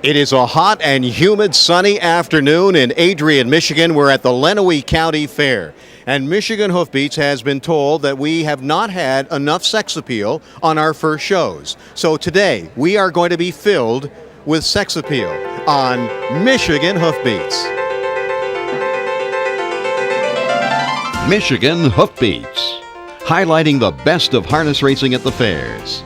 It is a hot and humid sunny afternoon in Adrian, Michigan. We're at the Lenawee County Fair. And Michigan Hoof Beats has been told that we have not had enough sex appeal on our first shows. So today we are going to be filled with sex appeal on Michigan Hoof Beats. Michigan Hoof Beats, highlighting the best of harness racing at the fairs.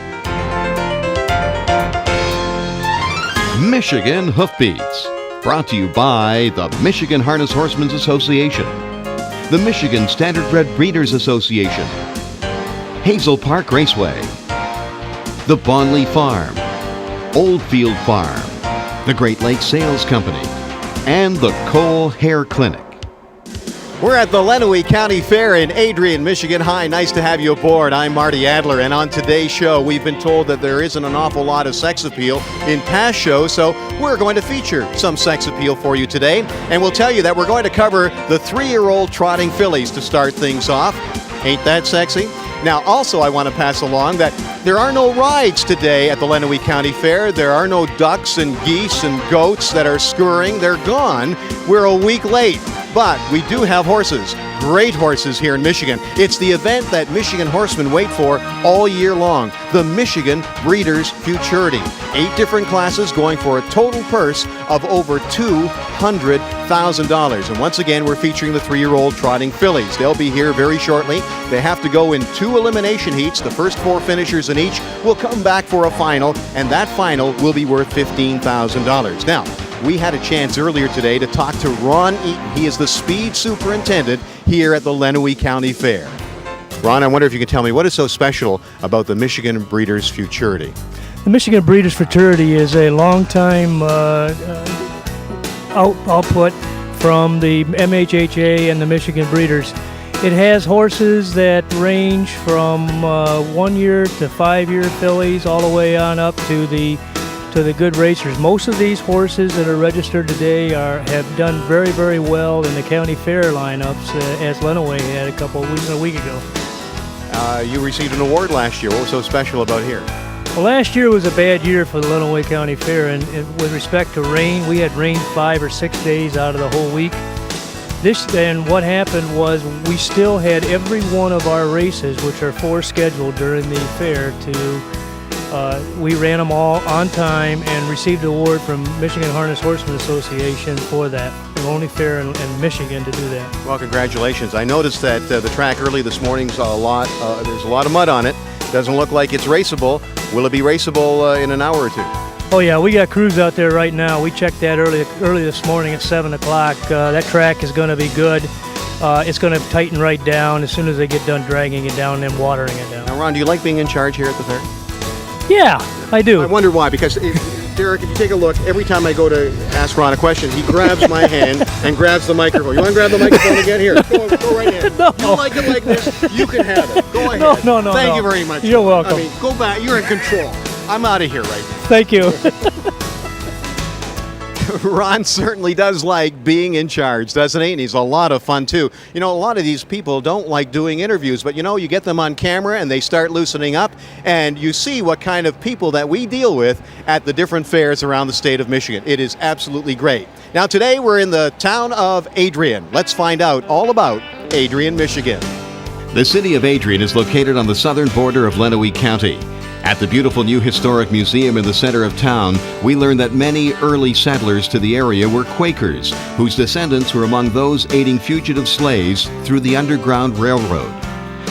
Michigan Hoof Beats, brought to you by the Michigan Harness Horsemen's Association, the Michigan Standardbred Breeders Association, Hazel Park Raceway, the Bonnley Farm, Oldfield Farm, the Great Lakes Sales Company, and the Cole Hair Clinic. We're at the Lenawee County Fair in Adrian, Michigan. Hi, nice to have you aboard. I'm Marty Adler, and on today's show, we've been told that there isn't an awful lot of sex appeal in past shows, so we're going to feature some sex appeal for you today, and we'll tell you that we're going to cover the 3-year-old trotting fillies to start things off. Ain't that sexy? Now, also, I want to pass along that there are no rides today at the Lenawee County Fair. There are no ducks and geese and goats that are scurrying. They're gone. We're a week late. But we do have horses, great horses here in Michigan. It's the event that Michigan horsemen wait for all year long, the Michigan Breeders' Futurity. 8 different classes going for a total purse of over $200,000. And once again, we're featuring the 3-year-old trotting fillies. They'll be here very shortly. They have to go in 2 elimination heats. The first 4 finishers in each will come back for a final, and that final will be worth $15,000. Now, we had a chance earlier today to talk to Ron Eaton. He is the speed superintendent here at the Lenawee County Fair. Ron, I wonder if you can tell me what is so special about the Michigan Breeders' Futurity? The Michigan Breeders' Futurity is a long-time output from the MHHA and the Michigan Breeders. It has horses that range from 1-year to 5-year fillies all the way on up to the good racers. Most of these horses that are registered today have done very, very well in the county fair lineups, as Lenawee had a week ago. You received an award last year. What was so special about here? Well, last year was a bad year for the Lenawee County Fair, and with respect to rain, we had rain 5 or 6 days out of the whole week. And what happened was we still had every one of our races, which are 4 scheduled during the fair, we ran them all on time and received an award from Michigan Harness Horsemen Association for that. The only fair in Michigan to do that. Well, congratulations. I noticed that the track early this morning's there's a lot of mud on it. Doesn't look like it's raceable. Will it be raceable in an hour or 2? Oh yeah, we got crews out there right now. We checked that early this morning at 7 o'clock. That track is going to be good. It's going to tighten right down as soon as they get done dragging it down and watering it down. Now, Ron, do you like being in charge here at the fair? Yeah, I do. I wonder why, because Derek, if you take a look, every time I go to ask Ron a question, he grabs my hand and grabs the microphone. You want to grab the microphone again? Here, go right ahead. No. You like it like this, you can have it. Go ahead. No. Thank you very much. You're welcome. I mean, go back. You're in control. I'm out of here right now. Thank you. Ron certainly does like being in charge, doesn't he? And he's a lot of fun, too. You know, a lot of these people don't like doing interviews, but, you get them on camera and they start loosening up, and you see what kind of people that we deal with at the different fairs around the state of Michigan. It is absolutely great. Now, today we're in the town of Adrian. Let's find out all about Adrian, Michigan. The city of Adrian is located on the southern border of Lenawee County. At the beautiful new historic museum in the center of town, we learn that many early settlers to the area were Quakers, whose descendants were among those aiding fugitive slaves through the Underground Railroad.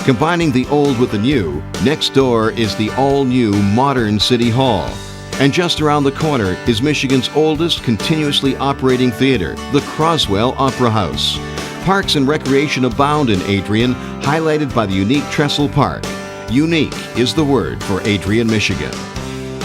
Combining the old with the new, next door is the all-new modern City Hall. And just around the corner is Michigan's oldest continuously operating theater, the Croswell Opera House. Parks and recreation abound in Adrian, highlighted by the unique Trestle Park. Unique is the word for Adrian, Michigan.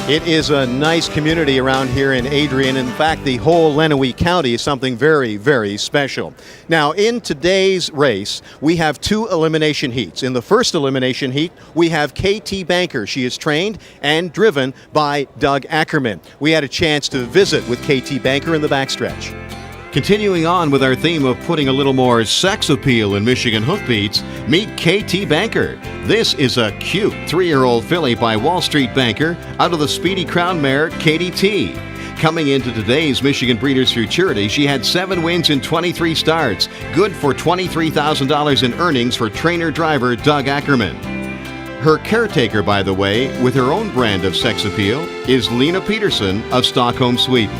It is a nice community around here in Adrian. In fact, the whole Lenawee County is something very, very special. Now, in today's race, we have 2 elimination heats. In the first elimination heat, we have KT Banker. She is trained and driven by Doug Ackerman. We had a chance to visit with KT Banker in the backstretch. Continuing on with our theme of putting a little more sex appeal in Michigan Hoof Beats, meet KT Banker. This is a cute 3-year-old filly by Wall Street Banker out of the speedy crown mare Katie T. Coming into today's Michigan Breeders' Futurity, she had 7 wins in 23 starts, good for $23,000 in earnings for trainer-driver Doug Ackerman. Her caretaker, by the way, with her own brand of sex appeal, is Lena Peterson of Stockholm, Sweden.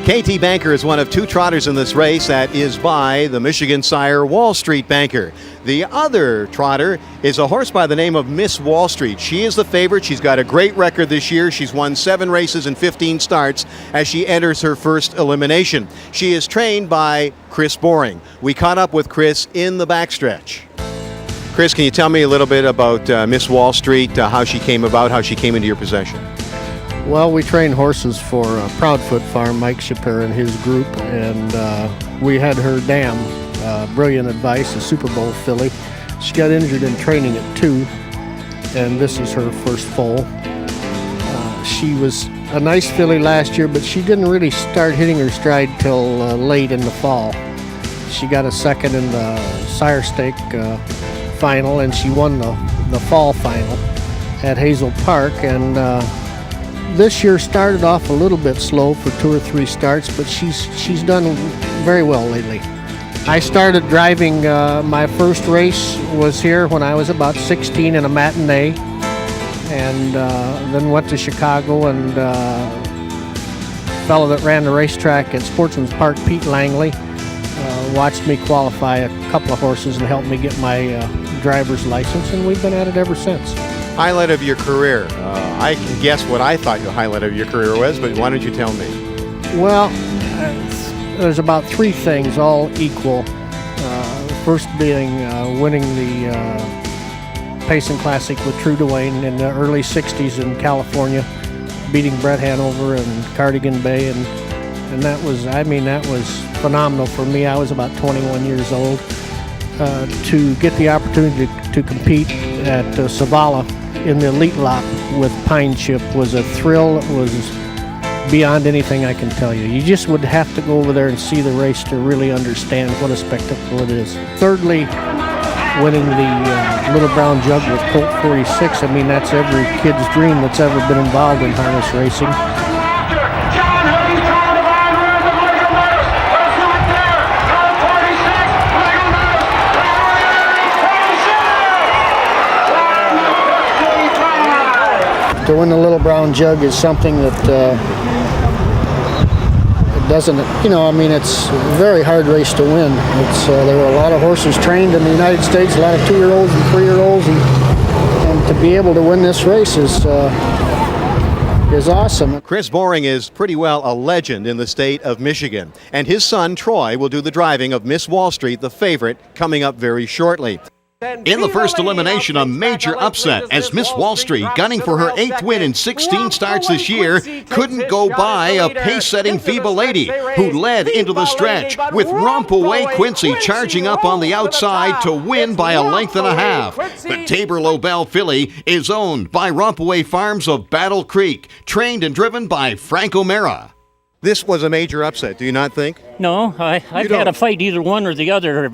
KT Banker is one of 2 trotters in this race that is by the Michigan sire Wall Street Banker. The other trotter is a horse by the name of Miss Wall Street. She is the favorite. She's got a great record this year. She's won 7 races and 15 starts as she enters her first elimination. She is trained by Chris Boring. We caught up with Chris in the backstretch. Chris, can you tell me a little bit about Miss Wall Street, how she came about, how she came into your possession? Well, we train horses for Proudfoot Farm, Mike Shapiro and his group, and we had her dam, Brilliant Advice, a Super Bowl filly. She got injured in training at 2, and this is her first foal. She was a nice filly last year, but she didn't really start hitting her stride till late in the fall. She got a second in the sire stake final, and she won the fall final at Hazel Park, and this year started off a little bit slow for 2 or 3 starts, but she's done very well lately. I started driving, my first race was here when I was about 16 in a matinee, and then went to Chicago, and fellow that ran the racetrack at Sportsman's Park, Pete Langley, watched me qualify a couple of horses and helped me get my driver's license, and we've been at it ever since. Highlight of your career. I can guess what I thought your highlight of your career was, but why don't you tell me? Well, there's about 3 things, all equal. First being winning the Payson Classic with True Dwayne in the early 60s in California, beating Brett Hanover and Cardigan Bay, and that was phenomenal for me. I was about 21 years old. To get the opportunity to compete at Savala in the elite lap with Pine Chip was a thrill. It was beyond anything I can tell you. You just would have to go over there and see the race to really understand what a spectacle it is. Thirdly, winning the Little Brown Jug with Colt 46. I mean, that's every kid's dream that's ever been involved in harness racing. To win the Little Brown Jug is something that it doesn't, it's a very hard race to win. There were a lot of horses trained in the United States, a lot of 2-year-olds and 3-year-olds, and to be able to win this race is awesome. Chris Boring is pretty well a legend in the state of Michigan, and his son Troy will do the driving of Miss Wall Street, the favorite, coming up very shortly. In the first elimination, a major upset as Miss Wall Street, gunning for her 8th win in 16 starts this year, couldn't go by a pace-setting Phoeba Lady, who led into the stretch, with Rompaway Quincy charging up on the outside to win by a length and a half. The Tabor Lobel filly is owned by Rompaway Farms of Battle Creek, trained and driven by Frank O'Mara. This was a major upset, do you not think? No, I've had a fight either one or the other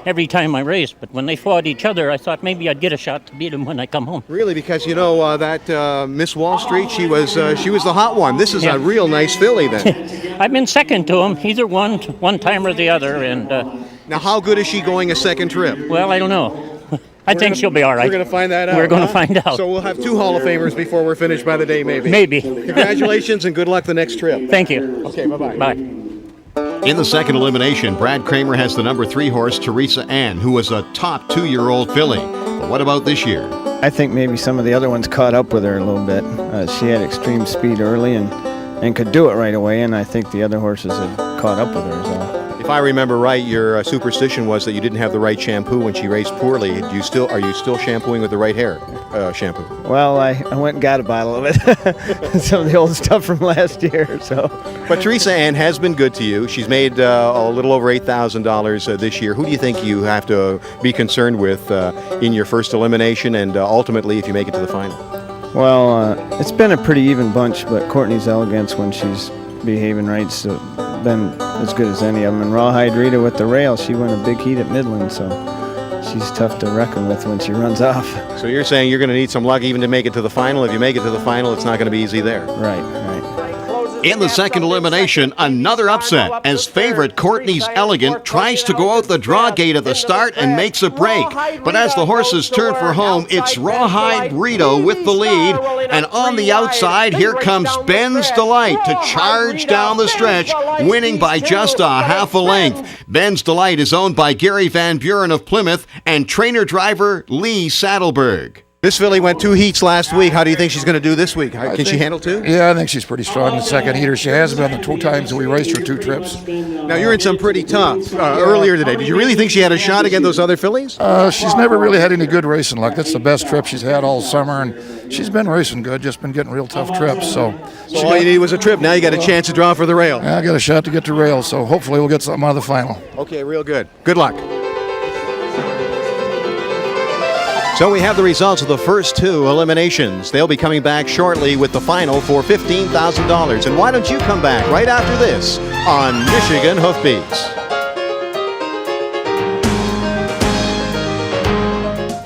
every time I raced, but when they fought each other, I thought maybe I'd get a shot to beat them when I come home. Really, because that Miss Wall Street, she was the hot one. This is a real nice filly then. I've been second to them, either one time or the other, and now how good is she going a second trip? well, I don't know. I think she'll be all right. We're going to find that out. We're going to find out. So we'll have 2 Hall of Famers before we're finished by the day, maybe. Maybe. Congratulations and good luck the next trip. Thank you. Okay, bye-bye. Bye. In the second elimination, Brad Kramer has the number 3 horse, Teresa Ann, who was a top 2-year-old filly. But what about this year? I think maybe some of the other ones caught up with her a little bit. She had extreme speed early and could do it right away, and I think the other horses had caught up with her. So. If I remember right, your superstition was that you didn't have the right shampoo when she raced poorly. Are you still shampooing with the right hair shampoo? Well, I went and got a bottle of it. Some of the old stuff from last year. So. But Teresa Ann has been good to you. She's made a little over $8,000 this year. Who do you think you have to be concerned with in your first elimination and ultimately if you make it to the final? Well, it's been a pretty even bunch, but Courtney's Elegance, when she's behaving right, been as good as any of them. And Rawhide Rita with the rail, she won a big heat at Midland, so she's tough to reckon with when she runs off. So you're saying you're going to need some luck even to make it to the final. If you make it to the final, it's not going to be easy there. Right. In the second elimination, another upset as favorite Courtney's Elegant tries to go out the draw gate at the start and makes a break. But as the horses turn for home, it's Rawhide Rito with the lead. And on the outside, here comes Ben's Delight to charge down the stretch, winning by just a half a length. Ben's Delight is owned by Gary Van Buren of Plymouth and trainer-driver Lee Saddleberg. This filly went 2 heats last week. How do you think she's going to do this week? Can she handle 2? Yeah, I think she's pretty strong in the second heater. She has been the 2 times that we raced her 2 trips. Now, you're in some pretty tough earlier today. Did you really think she had a shot against those other fillies? She's never really had any good racing luck. That's the best trip she's had all summer, and she's been racing good, just been getting real tough trips. So all you needed was a trip. Now you got a chance to draw for the rail. Yeah, I got a shot to get to rail, so hopefully we'll get something out of the final. Okay, real good. Good luck. So we have the results of the first 2 eliminations. They'll be coming back shortly with the final for $15,000. And why don't you come back right after this on Michigan Hoof Beats?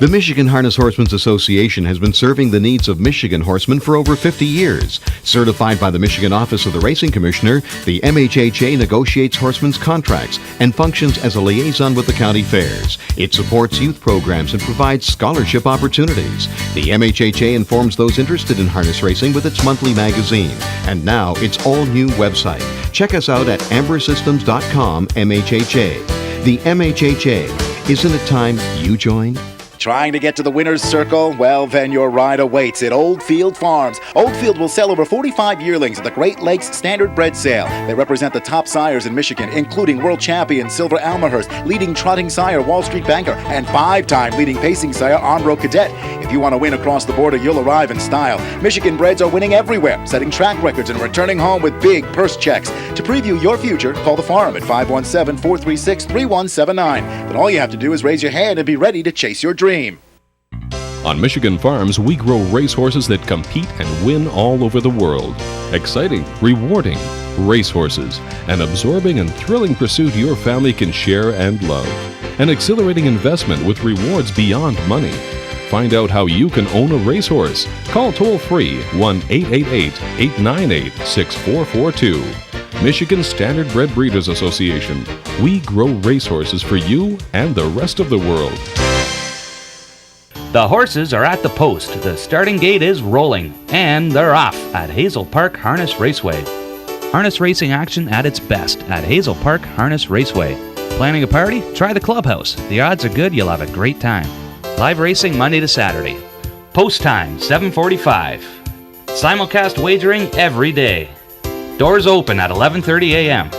The Michigan Harness Horsemen's Association has been serving the needs of Michigan horsemen for over 50 years. Certified by the Michigan Office of the Racing Commissioner, the MHHA negotiates horsemen's contracts and functions as a liaison with the county fairs. It supports youth programs and provides scholarship opportunities. The MHHA informs those interested in harness racing with its monthly magazine. And now its all-new website. Check us out at ambersystems.com MHHA. The MHHA. Isn't it time you joined? Trying to get to the winner's circle? Well, then your ride awaits at Oldfield Farms. Oldfield will sell over 45 yearlings at the Great Lakes Standard Bred Sale. They represent the top sires in Michigan, including world champion Silver Almahurst, leading trotting sire Wall Street Banker, and 5-time leading pacing sire Armbro Cadet. If you want to win across the border, you'll arrive in style. Michigan breds are winning everywhere, setting track records and returning home with big purse checks. To preview your future, call the farm at 517-436-3179. Then all you have to do is raise your hand and be ready to chase your dream. On Michigan Farms, we grow racehorses that compete and win all over the world. Exciting, rewarding racehorses, an absorbing and thrilling pursuit your family can share and love. An exhilarating investment with rewards beyond money. Find out how you can own a racehorse. Call toll-free 1-888-898-6442. Michigan Standard Bred Breeders Association. We grow racehorses for you and the rest of the world. The horses are at the post, the starting gate is rolling, and they're off at Hazel Park Harness Raceway. Harness racing action at its best at Hazel Park Harness Raceway. Planning a party? Try the clubhouse. The odds are good you'll have a great time. Live racing Monday to Saturday. Post time, 7:45. Simulcast wagering every day. Doors open at 11:30 a.m.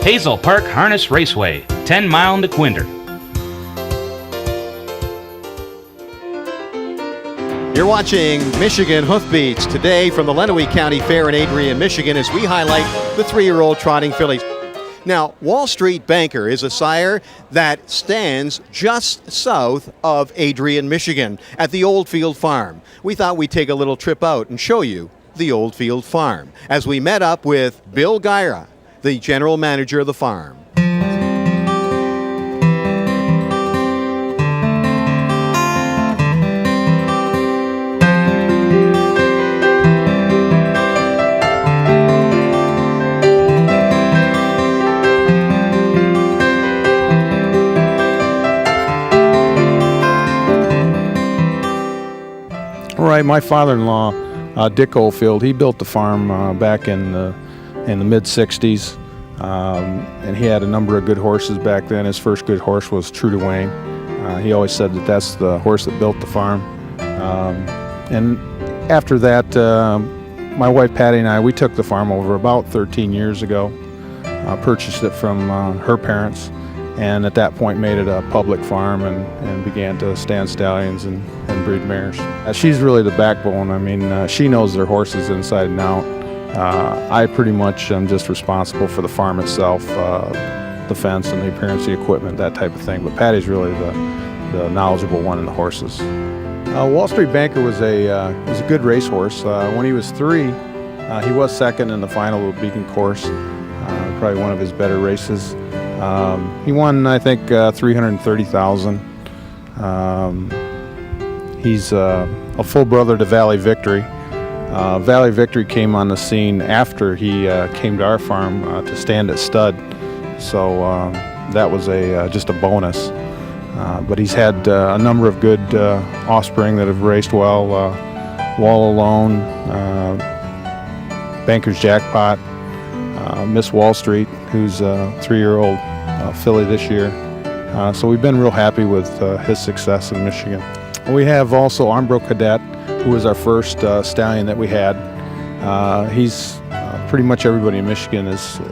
Hazel Park Harness Raceway, 10 Mile to Quinder. You're watching Michigan Hoof Beats today from the Lenawee County Fair in Adrian, Michigan, as we highlight the 3-year-old trotting fillies. Now, Wall Street Banker is a sire that stands just south of Adrian, Michigan, at the Oldfield Farm. We thought we'd take a little trip out and show you the Oldfield Farm as we met up with Bill Gyra, the general manager of the farm. Right, my father-in-law, Dick Oldfield, he built the farm back in the mid-'60s, and he had a number of good horses back then. His first good horse was True to Wayne. He always said that that's the horse that built the farm. And after that, my wife Patty and I, we took the farm over about 13 years ago, purchased it from her parents, and at that point made it a public farm and began to stand stallions and breed mares. She's really the backbone. I mean, she knows their horses inside and out. I pretty much am just responsible for the farm itself, the fence and the appearance, the equipment, that type of thing. But Patty's really the knowledgeable one in the horses. Wall Street Banker was a good racehorse. When he was 3, he was second in the final of the Beacon course. Probably one of his better races. He won, I think, $330,000. He's a full brother to Valley Victory. Valley Victory came on the scene after he came to our farm to stand at stud, so that was just a bonus. But he's had a number of good offspring that have raced well. Wall Alone, Banker's Jackpot, Miss Wall Street, who's a 3-year-old filly this year. So we've been real happy with his success in Michigan. We have also Armbro Cadet, who was our first stallion that we had. He's pretty much everybody in Michigan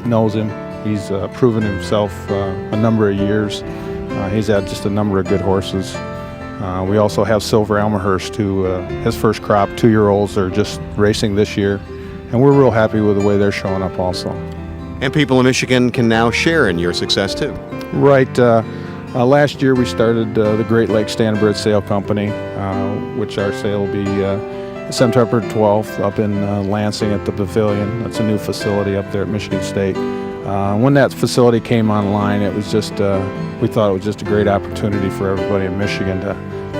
knows him. He's proven himself a number of years. He's had just a number of good horses. We also have Silver Elmhurst, who his first crop, 2-year-olds, are just racing this year. And we're real happy with the way they're showing up also. And people in Michigan can now share in your success too. Right. Last year we started the Great Lakes Standardbred Sale Company, which our sale will be September 12th up in Lansing at the Pavilion. That's a new facility up there at Michigan State. When that facility came online, it was just we thought it was just a great opportunity for everybody in Michigan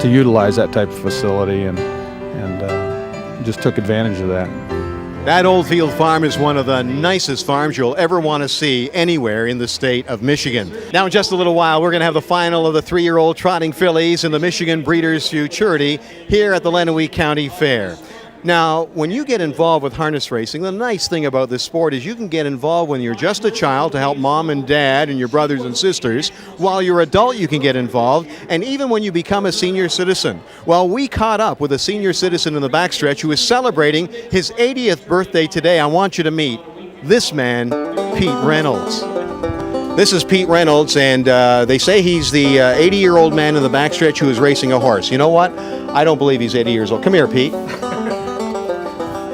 to utilize that type of facility, and just took advantage of that. That Oldfield Farm is one of the nicest farms you'll ever want to see anywhere in the state of Michigan. Now in just a little while, we're going to have the final of the 3-year-old trotting fillies in the Michigan Breeders' Futurity here at the Lenawee County Fair. Now, when you get involved with harness racing, the nice thing about this sport is you can get involved when you're just a child to help mom and dad and your brothers and sisters. While you're adult, you can get involved, and even when you become a senior citizen. Well, we caught up with a senior citizen in the backstretch who is celebrating his 80th birthday today. I want you to meet this man, Pete Reynolds. This is Pete Reynolds, and they say he's the 80-year-old man in the backstretch who is racing a horse. You know what? I don't believe he's 80 years old. Come here, Pete.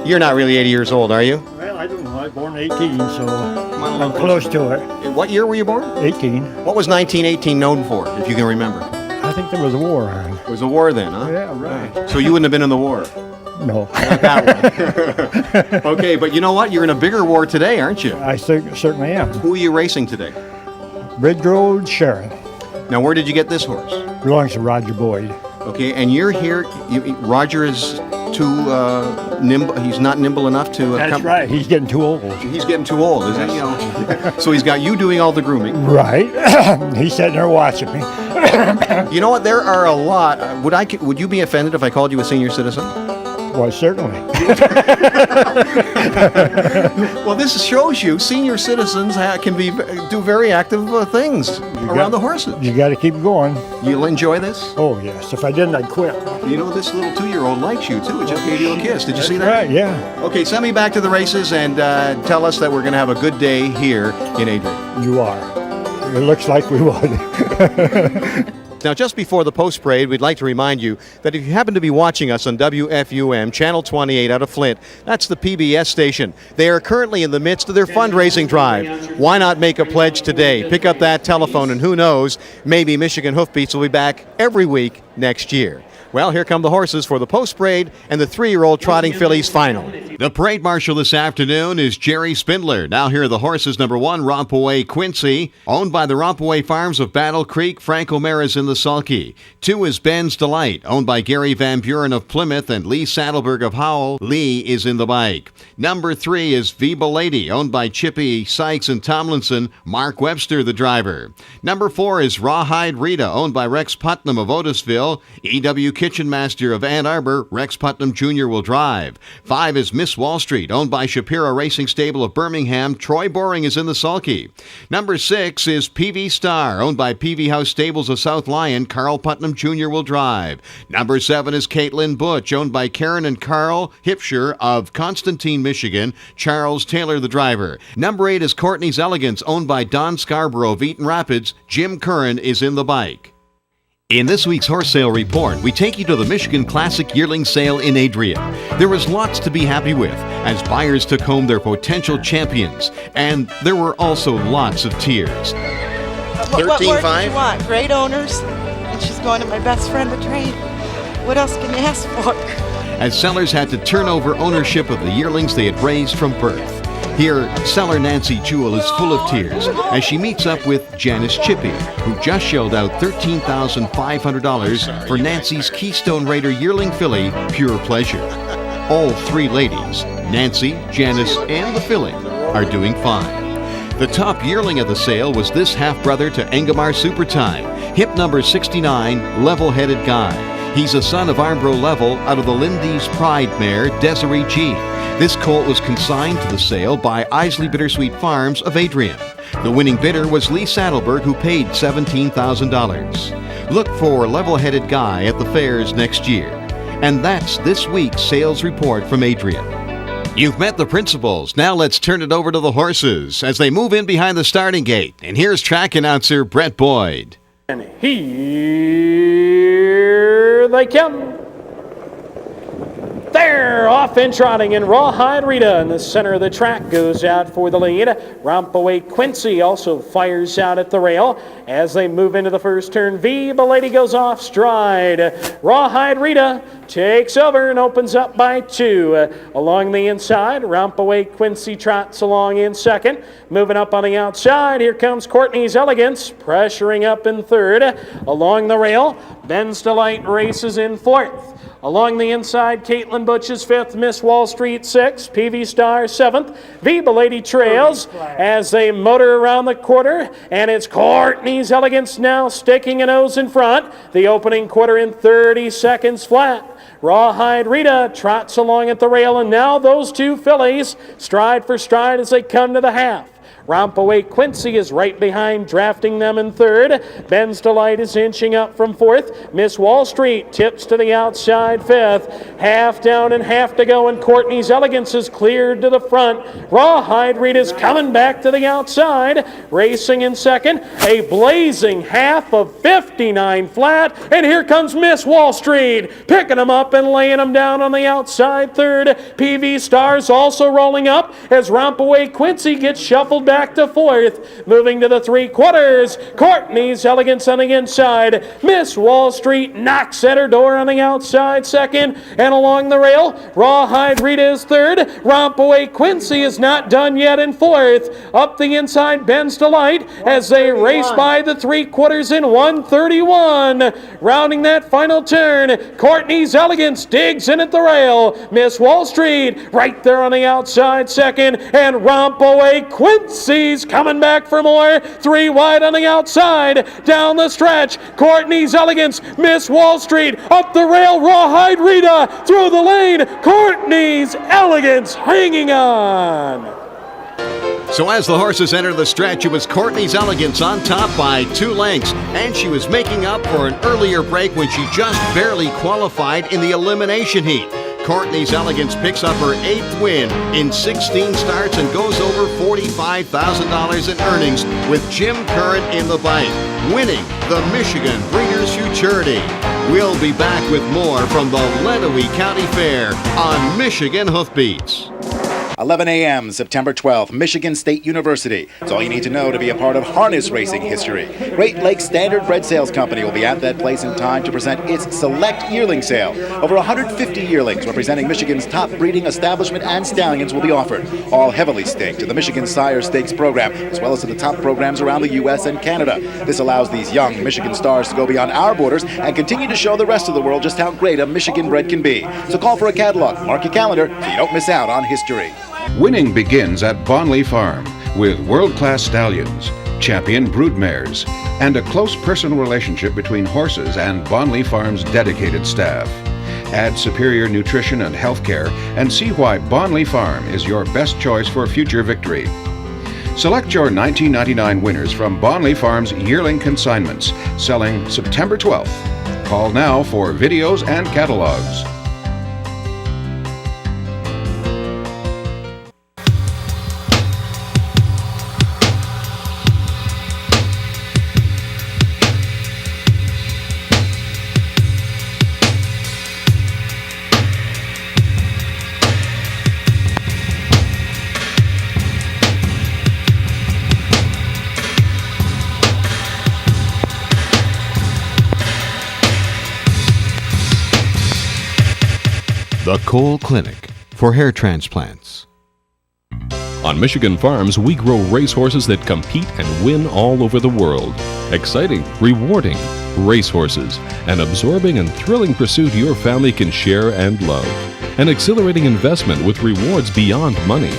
You're not really 80 years old, are you? Well, I don't know. I was born 18, so I'm close to it. What year were you born? 18. What was 1918 known for, if you can remember? I think there was a war on. There was a war then, huh? Yeah, right. So you wouldn't have been in the war? No. Not that one. Okay, but you know what? You're in a bigger war today, aren't you? I certainly am. Who are you racing today? Ridge Road Sharon. Now, where did you get this horse? Belongs to Roger Boyd. Okay, and you're here. Roger is too nimble. He's not nimble enough to. That's right. He's getting too old. He's getting too old, isn't he? So he's got you doing all the grooming. Right. He's sitting there watching me. You know what? There are a lot. Would you be offended if I called you a senior citizen? Well, certainly. Well, this shows you senior citizens can do very active things around the horses. You got to keep going. You'll enjoy this? Oh, yes. If I didn't, I'd quit. You know, this little 2-year-old likes you, too. It just gave you a kiss. Did you see that? Right, yeah. Okay, send me back to the races and tell us that we're going to have a good day here in Adrian. You are. It looks like we would. Now, just before the post parade, we'd like to remind you that if you happen to be watching us on WFUM, Channel 28 out of Flint, that's the PBS station. They are currently in the midst of their fundraising drive. Why not make a pledge today? Pick up that telephone, and who knows, maybe Michigan Hoof Beats will be back every week next year. Well, here come the horses for the post parade and the 3-year-old trotting fillies final. The parade marshal this afternoon is Jerry Spindler. Now here are the horses. Number 1, Rompaway Quincy, owned by the Rompaway Farms of Battle Creek. Frank O'Mara's in the sulky. 2 is Ben's Delight, owned by Gary Van Buren of Plymouth and Lee Saddleberg of Howell. Lee is in the bike. Number 3 is Viva Lady, owned by Chippy Sykes and Tomlinson. Mark Webster, the driver. Number 4 is Rawhide Rita, owned by Rex Putnam of Otisville. E.W. Kitchen Master of Ann Arbor, Rex Putnam Jr. will drive. 5 is Miss Wall Street, owned by Shapiro Racing Stable of Birmingham. Troy Boring is in the sulky. Number 6 is PV Star, owned by PV House Stables of South Lyon. Carl Putnam Jr. will drive. Number 7 is Caitlin Butch, owned by Karen and Carl Hipsher of Constantine, Michigan. Charles Taylor, the driver. Number 8 is Courtney's Elegance, owned by Don Scarborough of Eaton Rapids. Jim Curran is in the bike. In this week's horse sale report, we take you to the Michigan Classic Yearling Sale in Adrian. There was lots to be happy with as buyers took home their potential champions, and there were also lots of tears. What more do you want? Great owners, and she's going to my best friend to train. What else can you ask for? As sellers had to turn over ownership of the yearlings they had raised from birth. Here, seller Nancy Jewell is full of tears as she meets up with Janice Chippy, who just shelled out $13,500 for Nancy's Keystone Raider yearling filly, Pure Pleasure. All three ladies, Nancy, Janice, and the filly, are doing fine. The top yearling of the sale was this half-brother to Engelmar Supertime, hip number 69, Level-Headed Guy. He's a son of Armbro Level out of the Lindy's Pride mare, Desiree G. This colt was consigned to the sale by Isley Bittersweet Farms of Adrian. The winning bidder was Lee Saddleberg, who paid $17,000. Look for Level-Headed Guy at the fairs next year. And that's this week's sales report from Adrian. You've met the principals. Now let's turn it over to the horses as they move in behind the starting gate. And here's track announcer Brett Boyd. And here they come. They're off and trotting, and Rawhide Rita in the center of the track goes out for the lead. Rompaway Quincy also fires out at the rail. As they move into the first turn, Viva Lady goes off stride. Rawhide Rita takes over and opens up by 2. Along the inside, Rompaway Quincy trots along in second. Moving up on the outside, here comes Courtney's Elegance, pressuring up in third. Along the rail, Ben's Delight races in fourth. Along the inside, Caitlin Butch is 5th, Miss Wall Street 6th, PV Star 7th. Viva Lady trails as they motor around the quarter, and it's Courtney's Elegance now sticking a nose in front. The opening quarter in 30 seconds flat. Rawhide Rita trots along at the rail, and now those two fillies stride for stride as they come to the half. Rompaway Quincy is right behind, drafting them in third. Ben's Delight is inching up from fourth. Miss Wall Street tips to the outside fifth. Half down and half to go, and Courtney's Elegance is cleared to the front. Rawhide Rita's coming back to the outside, racing in second. A blazing half of 59 flat, and here comes Miss Wall Street, picking them up and laying them down on the outside third. PV Stars also rolling up as Rompaway Quincy gets shuffled back to fourth. Moving to the 3/4, Courtney's Elegance on the inside. Miss Wall Street knocks at her door on the outside second, and along the rail, Rawhide Rita is third. Rompaway Quincy is not done yet in fourth. Up the inside, Ben's Delight as they race by the 3/4 in 1:31. Rounding that final turn, Courtney's Elegance digs in at the rail. Miss Wall Street right there on the outside second, and Rompaway Quincy's coming back for more. 3 wide on the outside. Down the stretch, Courtney's Elegance, Miss Wall Street, up the rail, Rawhide Rita, through the lane, Courtney's Elegance hanging on. So as the horses enter the stretch, it was Courtney's Elegance on top by 2 lengths, and she was making up for an earlier break when she just barely qualified in the elimination heat. Courtney's Elegance picks up her 8th win in 16 starts and goes over $45,000 in earnings with Jim Curran in the bite, winning the Michigan Breeders' Futurity. We'll be back with more from the Lenawee County Fair on Michigan Hoof Beats. 11 a.m., September 12th, Michigan State University. It's all you need to know to be a part of harness racing history. Great Lakes Standard Bred Sales Company will be at that place in time to present its Select Yearling Sale. Over 150 yearlings representing Michigan's top breeding establishment and stallions will be offered, all heavily staked to the Michigan Sire Stakes program, as well as to the top programs around the U.S. and Canada. This allows these young Michigan stars to go beyond our borders and continue to show the rest of the world just how great a Michigan bred can be. So call for a catalog, mark your calendar, so you don't miss out on history. Winning begins at Bonley Farm with world-class stallions, champion broodmares, and a close personal relationship between horses and Bonley Farm's dedicated staff. Add superior nutrition and health care and see why Bonley Farm is your best choice for future victory. Select your 1999 winners from Bonley Farm's Yearling Consignments, selling September 12th. Call now for videos and catalogs. The Cole Clinic for hair transplants. On Michigan Farms, we grow racehorses that compete and win all over the world. Exciting, rewarding racehorses, an absorbing and thrilling pursuit your family can share and love. an exhilarating investment with rewards beyond money.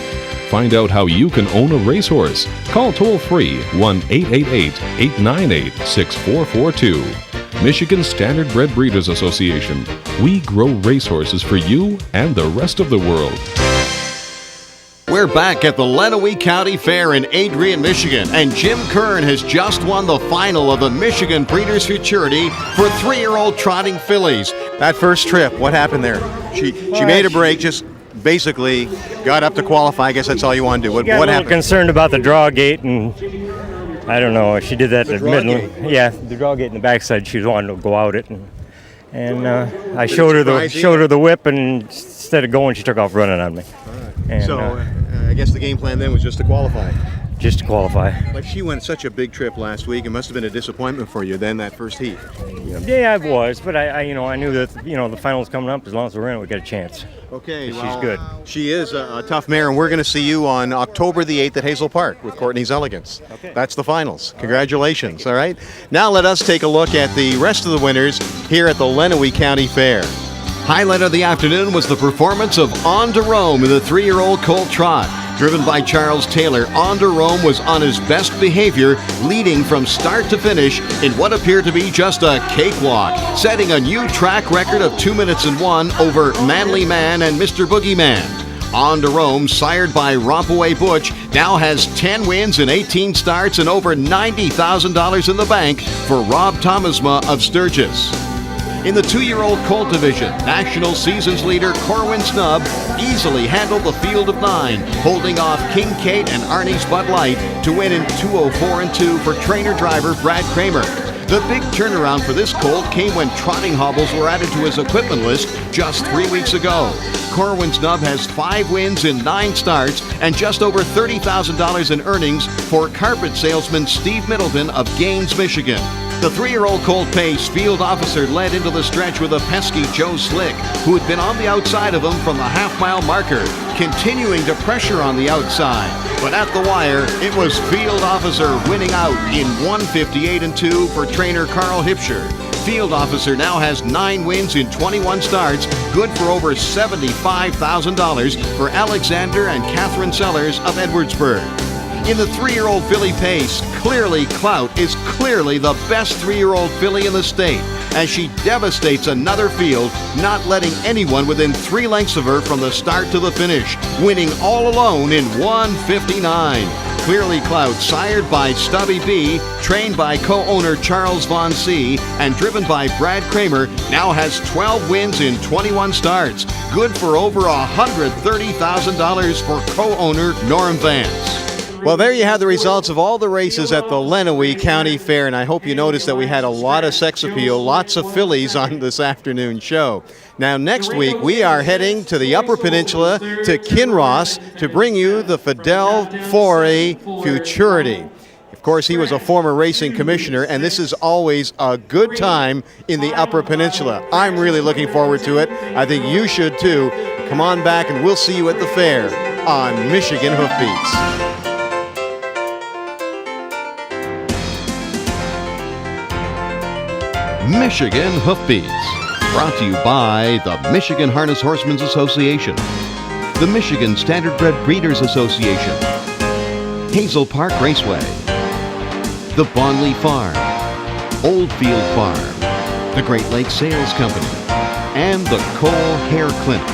Find out how you can own a racehorse. Call toll-free 1-888-898-6442. Michigan Standardbred Breeders Association. We grow racehorses for you and the rest of the world. We're back at the Lenawee County Fair in Adrian, Michigan, and Jim Kern has just won the final of the Michigan Breeders' Futurity for 3-year-old trotting fillies. That first trip, what happened there? She made a break, just basically got up to qualify. I guess that's all you want to do. What happened? Concerned about the draw gate, and I don't know. She did that at Midland. Yeah, the draw gate in the backside. She was wanting to go out it, and I showed her the whip, and instead of going, she took off running on me. And, so I guess the game plan then was just to qualify. Just to qualify. But she went such a big trip last week. It must have been a disappointment for you then, that first heat. Yeah, it was. But I knew that the final's coming up. As long as we're in it, we got a chance. Okay, she's good. She is a tough mare, and we're going to see you on October the 8th at Hazel Park with Courtney's Elegance. Okay. That's the finals. Congratulations. All right. Now let us take a look at the rest of the winners here at the Lenawee County Fair. Highlight of the afternoon was the performance of On to Rome in the 3-year-old colt trot. Driven by Charles Taylor, On to Rome was on his best behavior, leading from start to finish in what appeared to be just a cakewalk, setting a new track record of 2 minutes and 1 over Manly Man and Mr. Boogeyman. On to Rome, sired by Rompaway Butch, now has 10 wins in 18 starts and over $90,000 in the bank for Rob Thomasma of Sturgis. In the 2-year-old colt division, national seasons leader Corwin Snubb easily handled the field of 9, holding off King Kate and Arnie's Bud Light to win in 2:04.2 for trainer-driver Brad Kramer. The big turnaround for this colt came when trotting hobbles were added to his equipment list just 3 weeks ago. Corwin Snubb has 5 wins in 9 starts and just over $30,000 in earnings for carpet salesman Steve Middleton of Gaines, Michigan. The 3-year-old colt Pace field officer led into the stretch with a pesky Joe Slick, who had been on the outside of him from the half-mile marker, continuing to pressure on the outside. But at the wire, it was field officer winning out in 1:58.2 for trainer Carl Hipscher. Field officer now has 9 wins in 21 starts, good for over $75,000 for Alexander and Catherine Sellers of Edwardsburg. In the 3-year-old filly Pace, Clearly Clout is clearly the best 3-year-old filly in the state, as she devastates another field, not letting anyone within 3 lengths of her from the start to the finish, winning all alone in 1:59. Clearly Clout, sired by Stubby B, trained by co-owner Charles Von C, and driven by Brad Kramer, now has 12 wins in 21 starts, good for over $130,000 for co-owner Norm Vance. Well, there you have the results of all the races at the Lenawee County Fair, and I hope you noticed that we had a lot of sex appeal, lots of fillies on this afternoon show. Now, next week, we are heading to the Upper Peninsula, to Kinross, to bring you the Fidel Faure Futurity. Of course, he was a former racing commissioner, and this is always a good time in the Upper Peninsula. I'm really looking forward to it. I think you should too. Come on back, and we'll see you at the fair on Michigan Hoof Beats. Michigan Hoof Beats, brought to you by the Michigan Harness Horsemen's Association, the Michigan Standardbred Breeders Association, Hazel Park Raceway, the Bonley Farm, Oldfield Farm, the Great Lakes Sales Company, and the Cole Hair Clinic.